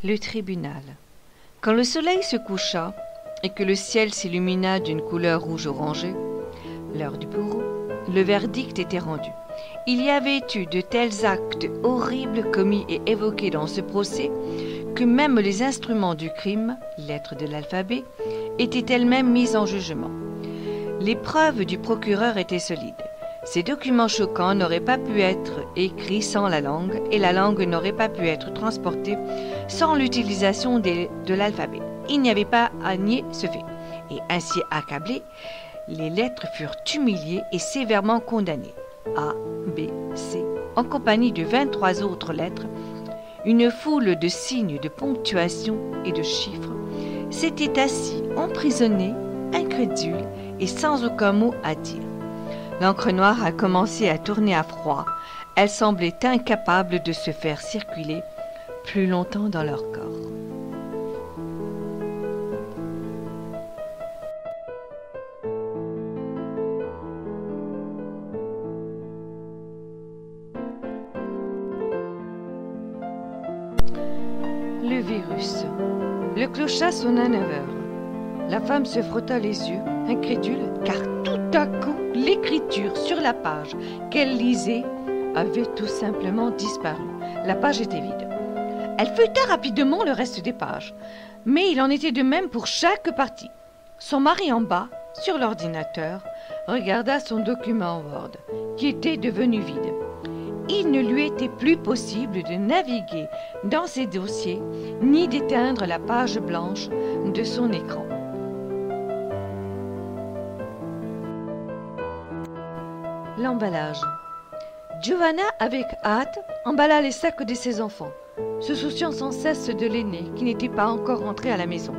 Le tribunal. Quand le soleil se coucha et que le ciel s'illumina d'une couleur rouge-orangée, l'heure du bourreau, le verdict était rendu. Il y avait eu de tels actes horribles commis et évoqués dans ce procès que même les instruments du crime, lettres de l'alphabet, étaient elles-mêmes mises en jugement. Les preuves du procureur étaient solides. Ces documents choquants n'auraient pas pu être écrits sans la langue et la langue n'aurait pas pu être transportée sans l'utilisation de l'alphabet. Il n'y avait pas à nier ce fait. Et ainsi accablés, les lettres furent humiliées et sévèrement condamnées. A, B, C, en compagnie de 23 autres lettres, une foule de signes de ponctuation et de chiffres s'était assis, emprisonnés, incrédules et sans aucun mot à dire. L'encre noire a commencé à tourner à froid. Elle semblait incapable de se faire circuler plus longtemps dans leur corps. Le virus. Le clochard sonna 9 heures. La femme se frotta les yeux, incrédule, car tout à coup, l'écriture sur la page qu'elle lisait avait tout simplement disparu. La page était vide. Elle feuilleta rapidement le reste des pages, mais il en était de même pour chaque partie. Son mari en bas, sur l'ordinateur, regarda son document Word, qui était devenu vide. Il ne lui était plus possible de naviguer dans ses dossiers, ni d'éteindre la page blanche de son écran. L'emballage. Giovanna, avec hâte, emballa les sacs de ses enfants, se souciant sans cesse de l'aîné qui n'était pas encore rentré à la maison.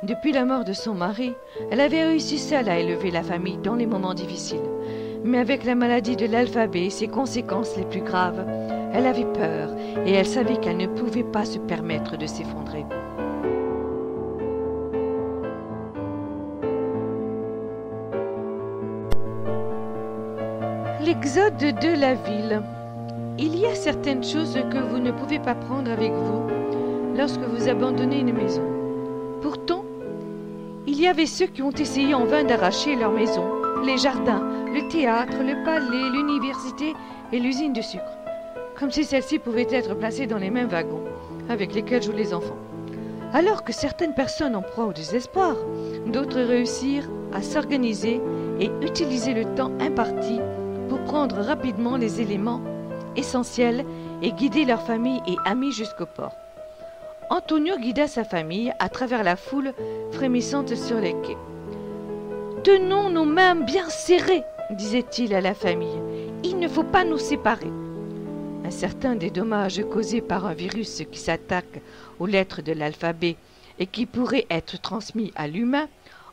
Depuis la mort de son mari, elle avait réussi seule à élever la famille dans les moments difficiles. Mais avec la maladie de l'alphabet et ses conséquences les plus graves, elle avait peur et elle savait qu'elle ne pouvait pas se permettre de s'effondrer. L'exode de la ville. Il y a certaines choses que vous ne pouvez pas prendre avec vous lorsque vous abandonnez une maison. Pourtant, il y avait ceux qui ont essayé en vain d'arracher leur maison, les jardins, le théâtre, le palais, l'université et l'usine de sucre, comme si celles-ci pouvaient être placées dans les mêmes wagons avec lesquels jouent les enfants. Alors que certaines personnes en proie au désespoir, d'autres réussirent à s'organiser et utiliser le temps imparti pour prendre rapidement les éléments essentiels et guider leur famille et amis jusqu'au port. Antonio guida sa famille à travers la foule frémissante sur les quais. « Tenons nos mains bien serrées, disait-il à la famille. Il ne faut pas nous séparer. » Incertain des dommages causés par un virus qui s'attaque aux lettres de l'alphabet et qui pourrait être transmis à l'humain,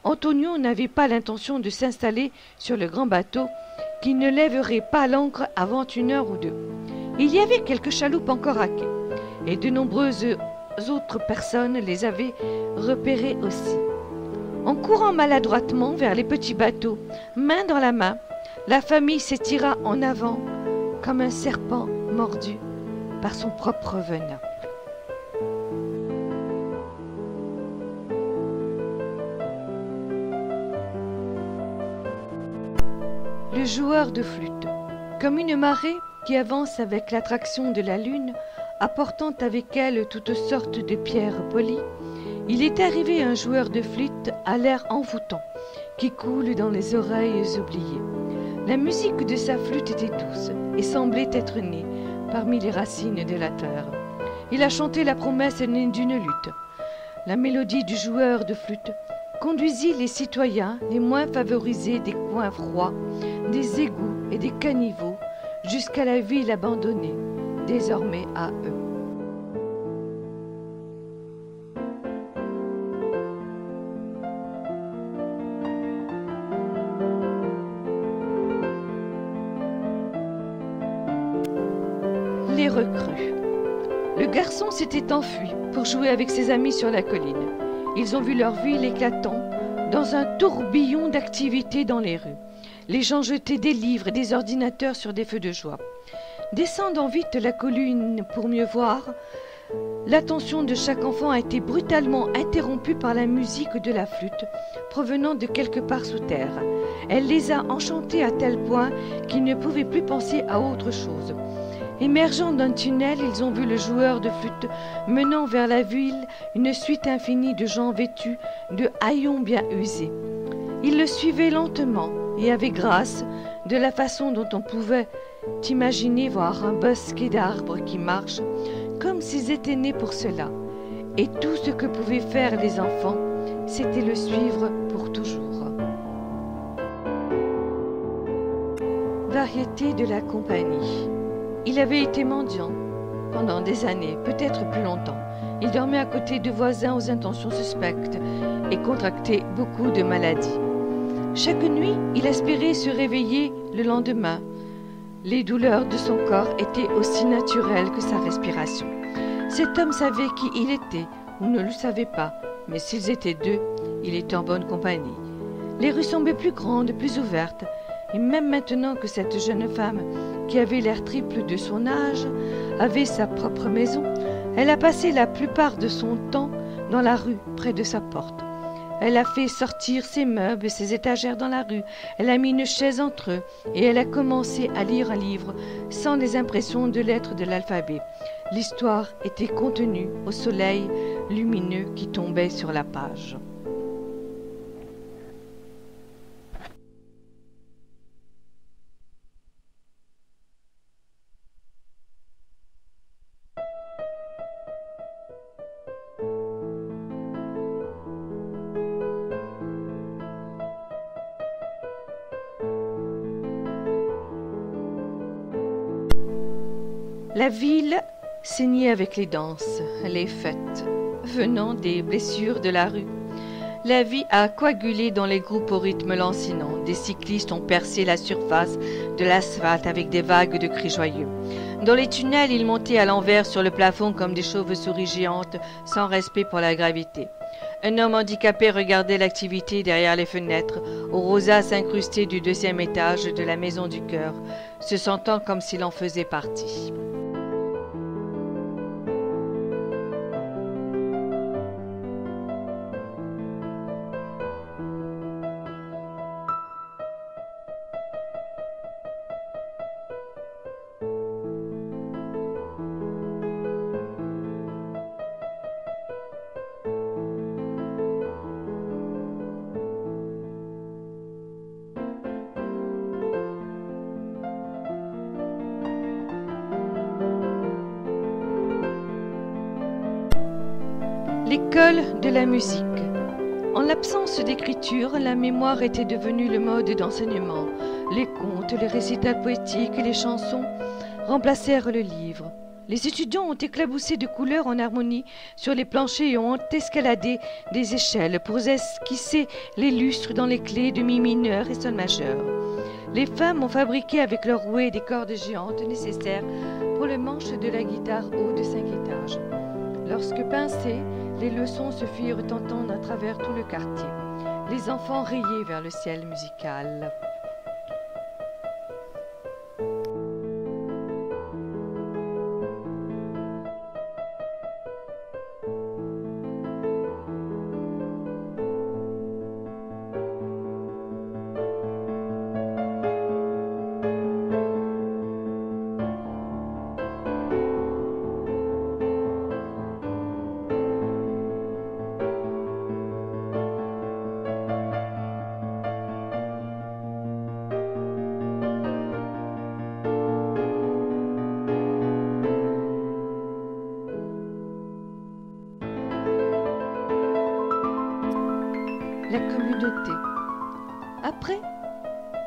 Antonio n'avait pas l'intention de s'installer sur le grand bateau qui ne lèverait pas l'ancre avant 1 heure ou 2. Il y avait quelques chaloupes encore à quai, et de nombreuses autres personnes les avaient repérées aussi. En courant maladroitement vers les petits bateaux, main dans la main, la famille s'étira en avant comme un serpent mordu par son propre venin. Le joueur de flûte. Comme une marée qui avance avec l'attraction de la lune, apportant avec elle toutes sortes de pierres polies, il est arrivé un joueur de flûte à l'air envoûtant, qui coule dans les oreilles oubliées. La musique de sa flûte était douce et semblait être née parmi les racines de la terre. Il a chanté la promesse née d'une lutte. La mélodie du joueur de flûte conduisit les citoyens les moins favorisés des coins froids, des égouts et des caniveaux jusqu'à la ville abandonnée, désormais à eux. Les recrues. Le garçon s'était enfui pour jouer avec ses amis sur la colline. Ils ont vu leur ville éclatant dans un tourbillon d'activités dans les rues. Les gens jetaient des livres et des ordinateurs sur des feux de joie. Descendant vite la colline pour mieux voir, L'attention de chaque enfant a été brutalement interrompue par la musique de la flûte, provenant de quelque part sous terre. Elle les a enchantés à tel point qu'ils ne pouvaient plus penser à autre chose. Émergeant d'un tunnel, ils ont vu le joueur de flûte menant vers la ville une suite infinie de gens vêtus de haillons bien usés. Ils le suivaient lentement et avec grâce, de la façon dont on pouvait imaginer voir un bosquet d'arbres qui marche, comme s'ils étaient nés pour cela. Et tout ce que pouvaient faire les enfants, c'était le suivre pour toujours. Variété de la compagnie. Il avait été mendiant pendant des années, peut-être plus longtemps. Il dormait à côté de voisins aux intentions suspectes et contractait beaucoup de maladies. Chaque nuit, il espérait se réveiller le lendemain. Les douleurs de son corps étaient aussi naturelles que sa respiration. Cet homme savait qui il était, ou ne le savait pas, mais s'ils étaient deux, il était en bonne compagnie. Les rues semblaient plus grandes, plus ouvertes, et même maintenant que cette jeune femme, qui avait l'air triple de son âge, avait sa propre maison, elle a passé la plupart de son temps dans la rue, près de sa porte. Elle a fait sortir ses meubles et ses étagères dans la rue, elle a mis une chaise entre eux, et elle a commencé à lire un livre sans les impressions de lettres de l'alphabet. L'histoire était contenue au soleil lumineux qui tombait sur la page. La ville saignait avec les danses, les fêtes, venant des blessures de la rue. La vie a coagulé dans les groupes au rythme lancinant. Des cyclistes ont percé la surface de l'asphalte avec des vagues de cris joyeux. Dans les tunnels, ils montaient à l'envers sur le plafond comme des chauves-souris géantes, sans respect pour la gravité. Un homme handicapé regardait l'activité derrière les fenêtres, aux rosaces incrustées du 2e étage de la Maison du Cœur, se sentant comme s'il en faisait partie. L'école de la musique. En l'absence d'écriture, la mémoire était devenue le mode d'enseignement. Les contes, les récitals poétiques et les chansons remplacèrent le livre. Les étudiants ont éclaboussé de couleurs en harmonie sur les planchers et ont escaladé des échelles pour esquisser les lustres dans les clés de mi mineur et sol majeur. Les femmes ont fabriqué avec leurs rouets des cordes géantes nécessaires pour le manche de la guitare haut de 5 étages. Lorsque pincées, les leçons se firent entendre à travers tout le quartier. Les enfants rayaient vers le ciel musical. La communauté. Après,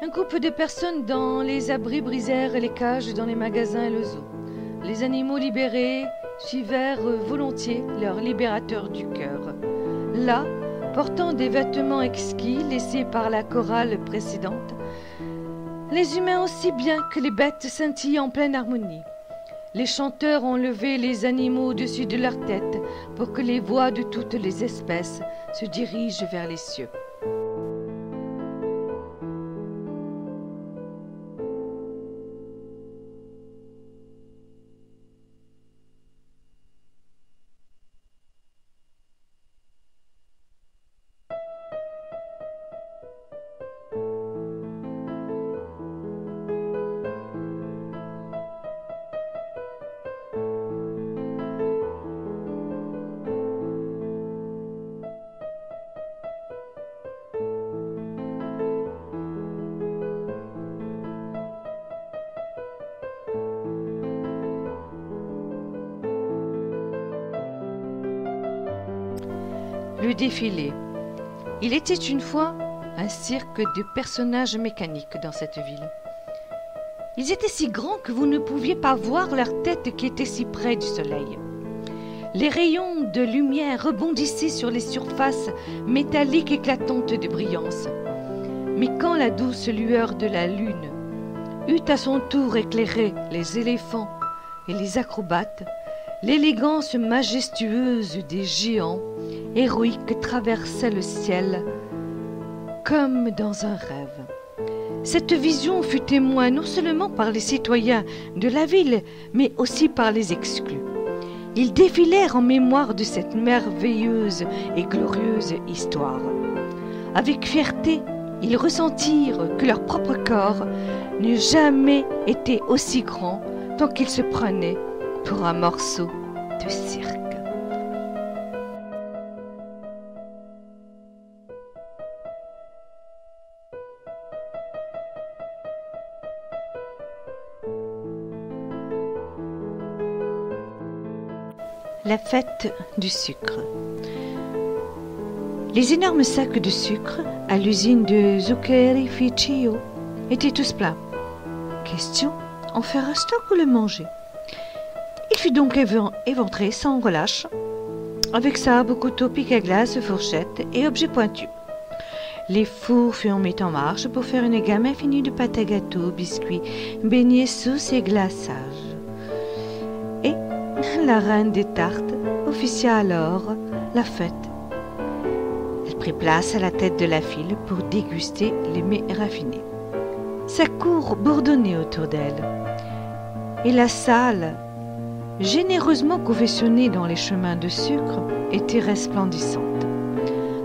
un groupe de personnes dans les abris brisèrent les cages dans les magasins et le zoo. Les animaux libérés suivèrent volontiers leur libérateur du cœur. Là, portant des vêtements exquis laissés par la chorale précédente, les humains aussi bien que les bêtes scintillent en pleine harmonie. Les chanteurs ont levé les animaux au-dessus de leur tête pour que les voix de toutes les espèces se dirigent vers les cieux. défilé. Il était une fois un cirque de personnages mécaniques dans cette ville. Ils étaient si grands que vous ne pouviez pas voir leur tête qui était si près du soleil. Les rayons de lumière rebondissaient sur les surfaces métalliques éclatantes de brillance. Mais quand la douce lueur de la lune eut à son tour éclairé les éléphants et les acrobates, l'élégance majestueuse des géants héroïques traversait le ciel comme dans un rêve. Cette vision fut témoin non seulement par les citoyens de la ville, mais aussi par les exclus. Ils défilèrent en mémoire de cette merveilleuse et glorieuse histoire. Avec fierté, ils ressentirent que leur propre corps n'eût jamais été aussi grand tant qu'ils se prenaient pour un morceau de cirque. La fête du sucre. Les énormes sacs de sucre à l'usine de Zuccherificio étaient tous pleins. Question, en faire un stock ou le manger? Il fut donc éventré sans relâche, avec sabre, couteau, pic à glace, fourchette et objets pointus. Les fours furent mis en marche pour faire une gamme infinie de pâtes à gâteaux, biscuits, beignets, sauces et glaçages. Et la reine des tartes officia alors la fête. Elle prit place à la tête de la file pour déguster les mets raffinés. Sa cour bourdonnait autour d'elle, et la salle, généreusement confectionnée dans les chemins de sucre, était resplendissante.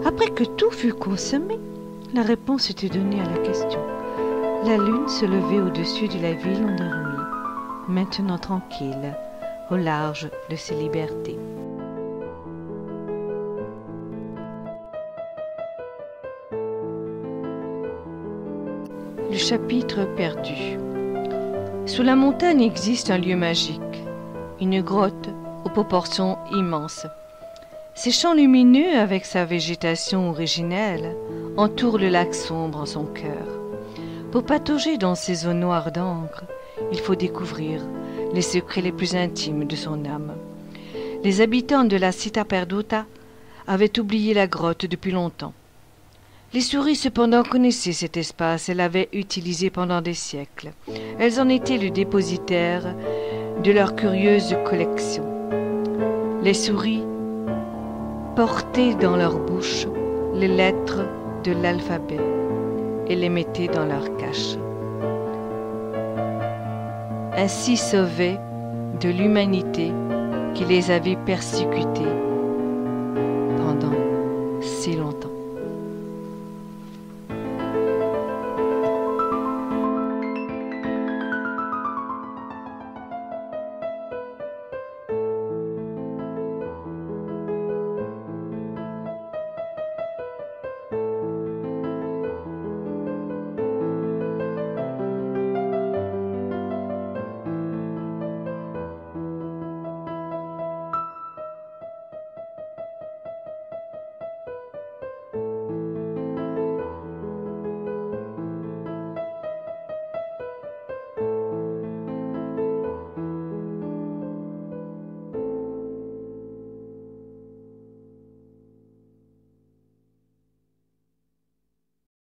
Après que tout fut consommé, la réponse était donnée à la question. La lune se levait au-dessus de la ville endormie, maintenant tranquille, au large de ses libertés. Le chapitre perdu. Sous la montagne existe un lieu magique, une grotte aux proportions immenses. Ses champs lumineux, avec sa végétation originelle, entourent le lac sombre en son cœur. Pour patauger dans ces eaux noires d'encre, il faut découvrir les secrets les plus intimes de son âme. Les habitants de la Città Perduta avaient oublié la grotte depuis longtemps. Les souris cependant connaissaient cet espace et l'avaient utilisé pendant des siècles. Elles en étaient le dépositaire de leur curieuse collection. Les souris portaient dans leur bouche les lettres de l'alphabet et les mettaient dans leur cache. Ainsi sauvées de l'humanité qui les avait persécutées